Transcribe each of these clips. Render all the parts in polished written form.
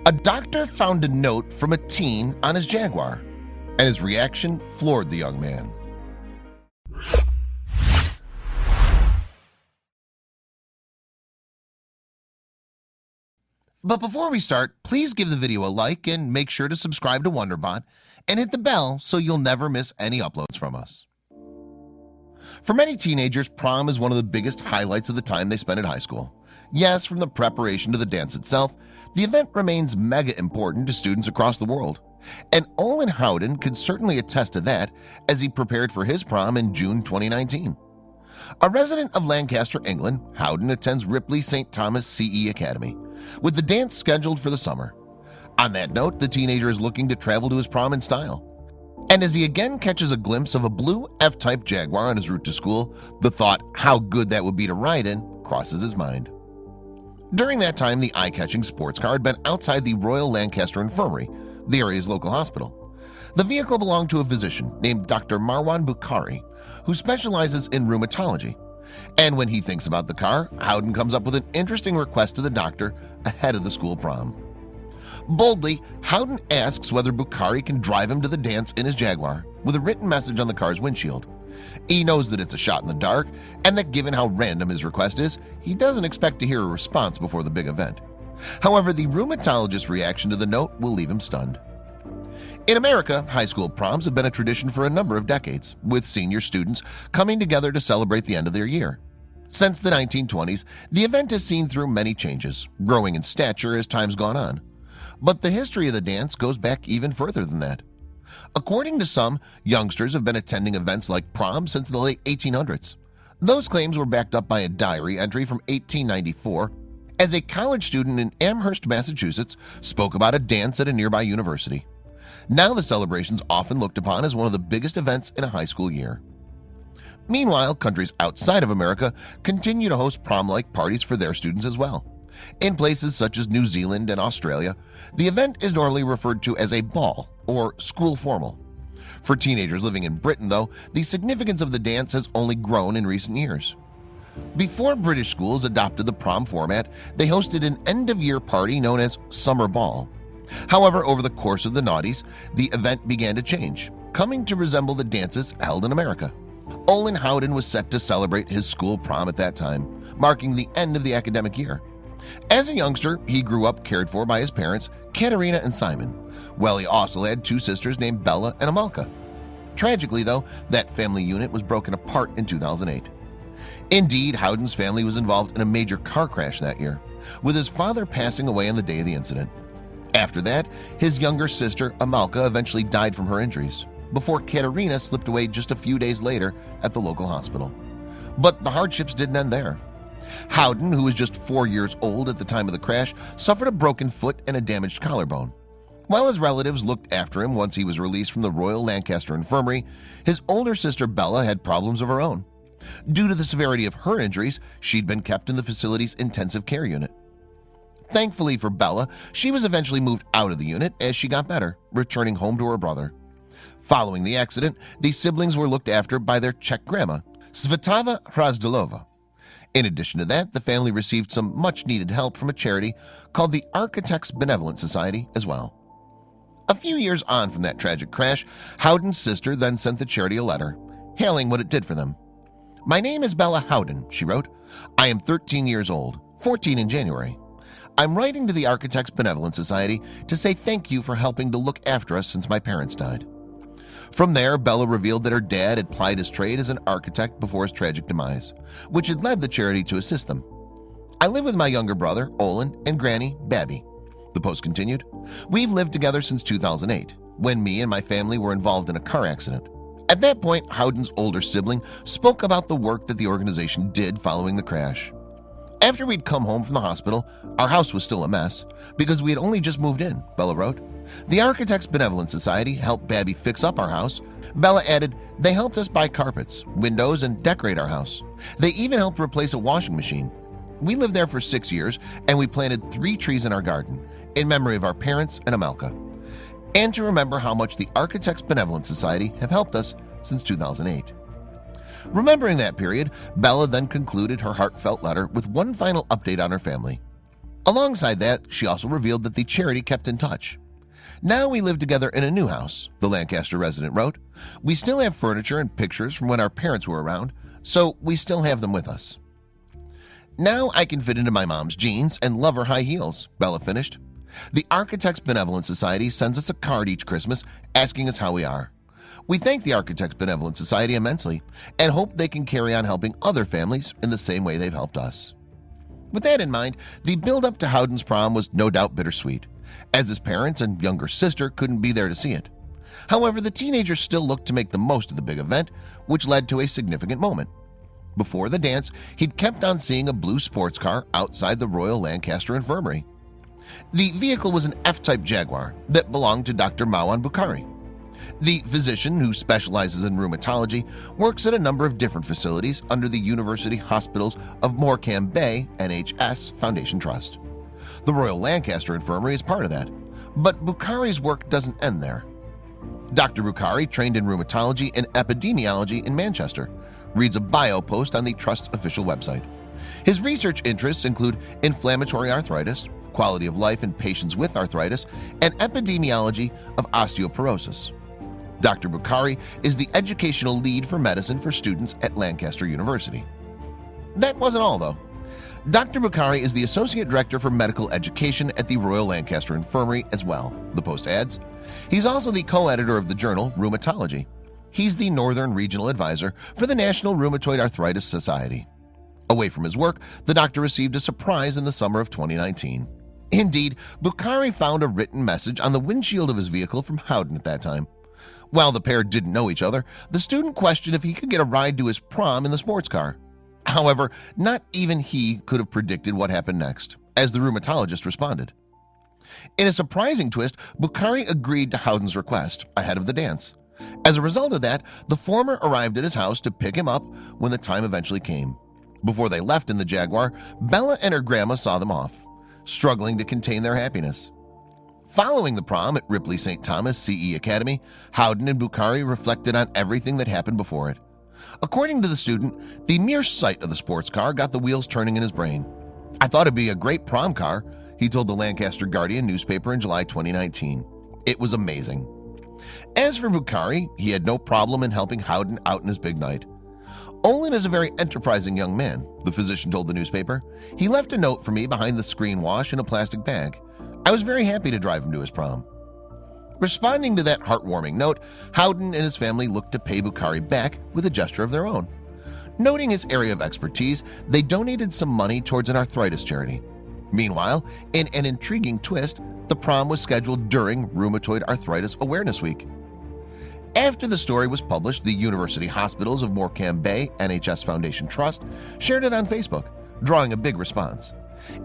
A doctor found a note from a teen on his Jaguar, and his reaction floored the young man. But before we start, please give the video a like and make sure to subscribe to WonderBot and hit the bell so you'll never miss any uploads from us. For many teenagers, prom is one of the biggest highlights of the time they spend at high school. Yes, from the preparation to the dance itself, the event remains mega important to students across the world. And Olen Howden could certainly attest to that as he prepared for his prom in June 2019. A resident of Lancaster, England, Howden attends Ripley St. Thomas CE Academy, with the dance scheduled for the summer. On that note, the teenager is looking to travel to his prom in style. And as he again catches a glimpse of a blue F-type Jaguar on his route to school, the thought how good that would be to ride in crosses his mind. During that time, the eye-catching sports car had been outside the Royal Lancaster Infirmary, the area's local hospital. The vehicle belonged to a physician named Dr. Marwan Bukhari, who specializes in rheumatology. And when he thinks about the car, Howden comes up with an interesting request to the doctor ahead of the school prom. Boldly, Howden asks whether Bukhari can drive him to the dance in his Jaguar, with a written message on the car's windshield. He knows that it's a shot in the dark, and that given how random his request is, he doesn't expect to hear a response before the big event. However, the rheumatologist's reaction to the note will leave him stunned. In America, high school proms have been a tradition for a number of decades, with senior students coming together to celebrate the end of their year. Since the 1920s, the event has seen through many changes, growing in stature as time's gone on. But the history of the dance goes back even further than that. According to some, youngsters have been attending events like prom since the late 1800s. Those claims were backed up by a diary entry from 1894 as a college student in Amherst, Massachusetts, spoke about a dance at a nearby university. Now the celebration's often looked upon as one of the biggest events in a high school year. Meanwhile, countries outside of America continue to host prom-like parties for their students as well. In places such as New Zealand and Australia, the event is normally referred to as a ball or school formal. For teenagers living in Britain, though, the significance of the dance has only grown in recent years. Before British schools adopted the prom format, they hosted an end-of-year party known as Summer Ball. However, over the course of the noughties, the event began to change, coming to resemble the dances held in America. Olen Howden was set to celebrate his school prom at that time, marking the end of the academic year. As a youngster, he grew up cared for by his parents, Katerina and Simon, while he also had two sisters named Bella and Amalka. Tragically, though, that family unit was broken apart in 2008. Indeed, Howden's family was involved in a major car crash that year, with his father passing away on the day of the incident. After that, his younger sister, Amalka, eventually died from her injuries, before Katerina slipped away just a few days later at the local hospital. But the hardships didn't end there. Howden, who was just 4 years old at the time of the crash, suffered a broken foot and a damaged collarbone. While his relatives looked after him once he was released from the Royal Lancaster Infirmary, his older sister Bella had problems of her own. Due to the severity of her injuries, she'd been kept in the facility's intensive care unit. Thankfully for Bella, she was eventually moved out of the unit as she got better, returning home to her brother. Following the accident, the siblings were looked after by their Czech grandma, Svetava Hrazdilova. In addition to that, the family received some much-needed help from a charity called the Architects Benevolent Society as well. A few years on from that tragic crash, Howden's sister then sent the charity a letter, hailing what it did for them. "My name is Bella Howden," she wrote. "I am 13 years old, 14 in January. I'm writing to the Architects Benevolent Society to say thank you for helping to look after us since my parents died." From there, Bella revealed that her dad had plied his trade as an architect before his tragic demise, which had led the charity to assist them. "I live with my younger brother, Olen, and Granny, Babby," the post continued. "We've lived together since 2008, when me and my family were involved in a car accident. At that point, Howden's older sibling spoke about the work that the organization did following the crash. "After we'd come home from the hospital, our house was still a mess because we had only just moved in," Bella wrote. "The Architects Benevolent Society helped Babby fix up our house." Bella added, "They helped us buy carpets, windows, and decorate our house. They even helped replace a washing machine. We lived there for 6 years, and we planted 3 trees in our garden, in memory of our parents and Amalka, and to remember how much the Architects Benevolent Society have helped us since 2008. Remembering that period, Bella then concluded her heartfelt letter with one final update on her family. Alongside that, she also revealed that the charity kept in touch. "Now we live together in a new house," the Lancaster resident wrote. "We still have furniture and pictures from when our parents were around, so we still have them with us." "Now I can fit into my mom's jeans and love her high heels," Bella finished. "The Architects Benevolent Society sends us a card each Christmas asking us how we are. We thank the Architects Benevolent Society immensely and hope they can carry on helping other families in the same way they've helped us." With that in mind, the build-up to Howden's prom was no doubt bittersweet, as his parents and younger sister couldn't be there to see it. However, the teenagers still looked to make the most of the big event, which led to a significant moment. Before the dance, he'd kept on seeing a blue sports car outside the Royal Lancaster Infirmary. The vehicle was an F-type Jaguar that belonged to Dr. Mawan Bukhari. The physician, who specializes in rheumatology, works at a number of different facilities under the University Hospitals of Morecambe Bay NHS Foundation Trust. The Royal Lancaster Infirmary is part of that, but Bukhari's work doesn't end there. Dr. Bukhari trained in rheumatology and epidemiology in Manchester, reads a bio post on the Trust's official website. His research interests include inflammatory arthritis, quality of life in patients with arthritis, and epidemiology of osteoporosis. Dr. Bukhari is the educational lead for medicine for students at Lancaster University. That wasn't all, though. Dr. Bukhari is the Associate Director for Medical Education at the Royal Lancaster Infirmary as well, the post adds. He's also the co-editor of the journal Rheumatology. He's the Northern Regional Advisor for the National Rheumatoid Arthritis Society. Away from his work, the doctor received a surprise in the summer of 2019. Indeed, Bukhari found a written message on the windshield of his vehicle from Howden at that time. While the pair didn't know each other, the student questioned if he could get a ride to his prom in the sports car. However, not even he could have predicted what happened next, as the rheumatologist responded. In a surprising twist, Bukhari agreed to Howden's request ahead of the dance. As a result of that, the former arrived at his house to pick him up when the time eventually came. Before they left in the Jaguar, Bella and her grandma saw them off, struggling to contain their happiness. Following the prom at Ripley St. Thomas CE Academy, Howden and Bukhari reflected on everything that happened before it. According to the student, the mere sight of the sports car got the wheels turning in his brain. "I thought it'd be a great prom car," he told the Lancaster Guardian newspaper in July 2019. "It was amazing." As for Bukhari, he had no problem in helping Howden out in his big night. "Olen is a very enterprising young man," the physician told the newspaper. "He left a note for me behind the screen wash in a plastic bag. I was very happy to drive him to his prom." Responding to that heartwarming note, Howden and his family looked to pay Bukhari back with a gesture of their own. Noting his area of expertise, they donated some money towards an arthritis charity. Meanwhile, in an intriguing twist, the prom was scheduled during Rheumatoid Arthritis Awareness Week. After the story was published, the University Hospitals of Morecambe Bay NHS Foundation Trust shared it on Facebook, drawing a big response.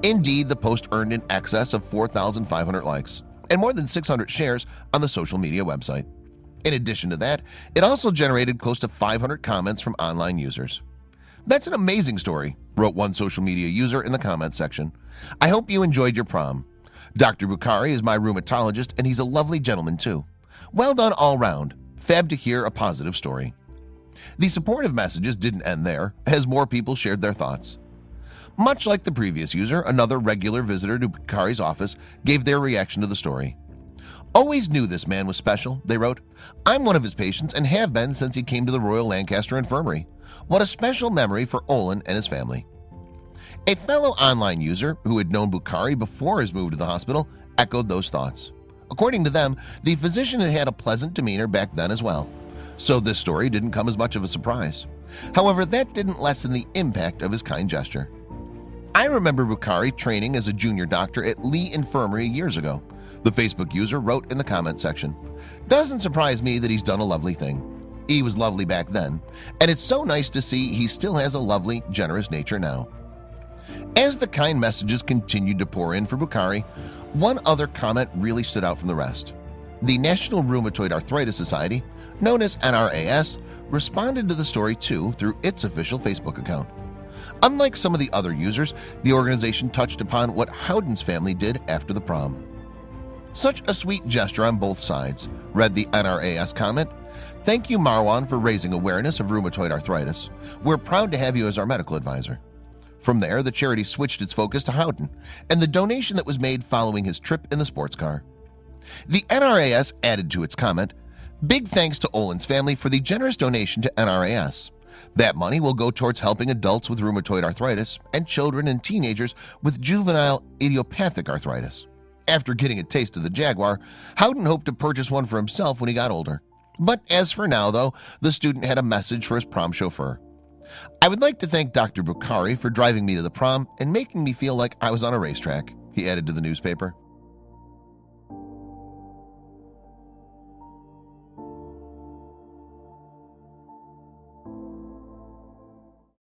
Indeed, the post earned in excess of 4,500 likes and more than 600 shares on the social media website. In addition to that, it also generated close to 500 comments from online users. "That's an amazing story," wrote one social media user in the comments section. "I hope you enjoyed your prom. Dr. Bukhari is my rheumatologist and he's a lovely gentleman too. Well done all round. Fab to hear a positive story." The supportive messages didn't end there, as more people shared their thoughts. Much like the previous user, another regular visitor to Bukhari's office gave their reaction to the story. "Always knew this man was special," they wrote. "I'm one of his patients and have been since he came to the Royal Lancaster Infirmary. What a special memory for Olen and his family." A fellow online user who had known Bukhari before his move to the hospital echoed those thoughts. According to them, the physician had had a pleasant demeanor back then as well, so this story didn't come as much of a surprise. However, that didn't lessen the impact of his kind gesture. "I remember Bukhari training as a junior doctor at Lee Infirmary years ago," the Facebook user wrote in the comment section. "Doesn't surprise me that he's done a lovely thing. He was lovely back then, and it's so nice to see he still has a lovely, generous nature now." As the kind messages continued to pour in for Bukhari, one other comment really stood out from the rest. The National Rheumatoid Arthritis Society, known as NRAS, responded to the story too through its official Facebook account. Unlike some of the other users, the organization touched upon what Howden's family did after the prom. "Such a sweet gesture on both sides," read the NRAS comment. "Thank you, Marwan, for raising awareness of rheumatoid arthritis. We're proud to have you as our medical advisor. From there, the charity switched its focus to Howden and the donation that was made following his trip in the sports car. The NRAS added to its comment, "Big thanks to Olen's family for the generous donation to NRAS. That money will go towards helping adults with rheumatoid arthritis and children and teenagers with juvenile idiopathic arthritis." After getting a taste of the Jaguar, Howden hoped to purchase one for himself when he got older. But as for now, though, the student had a message for his prom chauffeur. "I would like to thank Dr. Bukhari for driving me to the prom and making me feel like I was on a racetrack," he added to the newspaper.